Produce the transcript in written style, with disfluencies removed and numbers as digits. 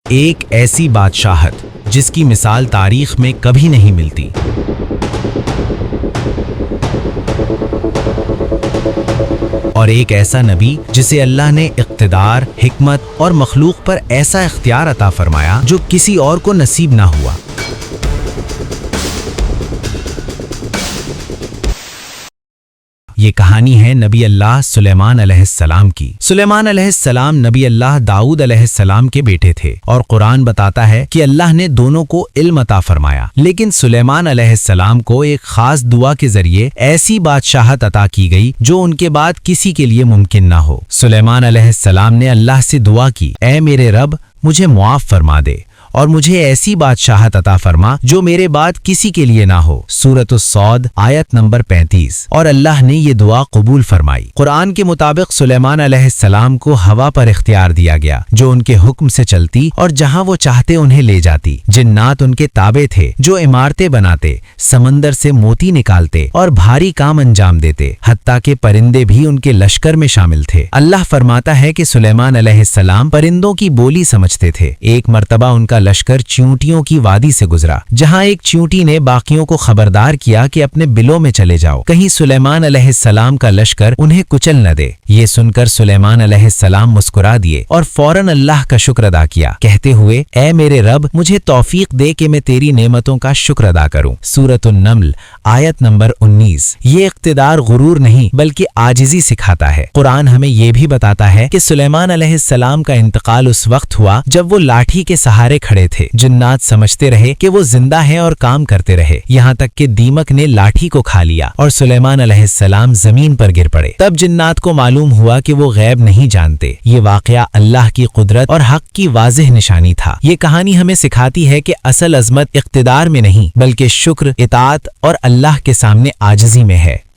ایک ایسی بادشاہت جس کی مثال تاریخ میں کبھی نہیں ملتی۔ اور ایک ایسا نبی جسے اللہ نے اقتدار، حکمت اور مخلوق پر ایسا اختیار عطا فرمایا جو کسی اور کو نصیب نہ ہوا۔ یہ کہانی ہے نبی اللہ سلیمان علیہ السلام کی۔ سلیمان علیہ السلام نبی اللہ داؤد علیہ السلام کے بیٹے تھے، اور قرآن بتاتا ہے کہ اللہ نے دونوں کو علم عطا فرمایا، لیکن سلیمان علیہ السلام کو ایک خاص دعا کے ذریعے ایسی بادشاہت عطا کی گئی جو ان کے بعد کسی کے لیے ممکن نہ ہو۔ سلیمان علیہ السلام نے اللہ سے دعا کی، اے میرے رب، مجھے معاف فرما دے اور مجھے ایسی بادشاہت عطا فرما جو میرے بعد کسی کے لیے نہ ہو۔ سورۃ الصاد آیت نمبر 35۔ اور اللہ نے یہ دعا قبول فرمائی۔ قرآن کے مطابق سلیمان علیہ السلام کو ہوا پر اختیار دیا گیا جو ان کے حکم سے چلتی اور جہاں وہ چاہتے انہیں لے جاتی۔ جنات ان کے تابع تھے جو عمارتیں بناتے، سمندر سے موتی نکالتے اور بھاری کام انجام دیتے، حتیٰ کہ پرندے بھی ان کے لشکر میں شامل تھے۔ اللہ فرماتا ہے کہ سلیمان علیہ السلام پرندوں کی بولی سمجھتے تھے۔ ایک مرتبہ ان کا لشکر چیونٹیوں کی وادی سے گزرا، جہاں ایک چیونٹی نے باقیوں کو خبردار کیا کہ اپنے بلوں میں چلے جاؤ، کہیں سلیمان علیہ السلام کا لشکر انہیں کچل نہ دے۔ یہ سن کر سلیمان علیہ السلام مسکرا دیے اور فوراً اللہ کا شکر ادا کیا، کہتے ہوئے، اے میرے رب، مجھے توفیق دے کہ میں تیری نعمتوں کا شکر ادا کروں۔ سورۃ النمل آیت نمبر 19۔ یہ اقتدار غرور نہیں بلکہ عاجزی سکھاتا ہے۔ قرآن ہمیں یہ بھی بتاتا ہے کہ سلیمان علیہ السلام کا انتقال اس وقت ہوا جب وہ لاٹھی کے سہارے کھڑے تھے۔ جنات سمجھتے رہے کہ وہ زندہ ہیں اور کام کرتے رہے، یہاں تک کہ دیمک نے لاٹھی کو کھا لیا اور سلیمان علیہ السلام زمین پر گر پڑے۔ تب جنات کو معلوم ہوا کہ وہ غیب نہیں جانتے۔ یہ واقعہ اللہ کی قدرت اور حق کی واضح نشانی تھا۔ یہ کہانی ہمیں سکھاتی ہے کہ اصل عظمت اقتدار میں نہیں بلکہ شکر، اطاعت اور اللہ کے سامنے عاجزی میں ہے۔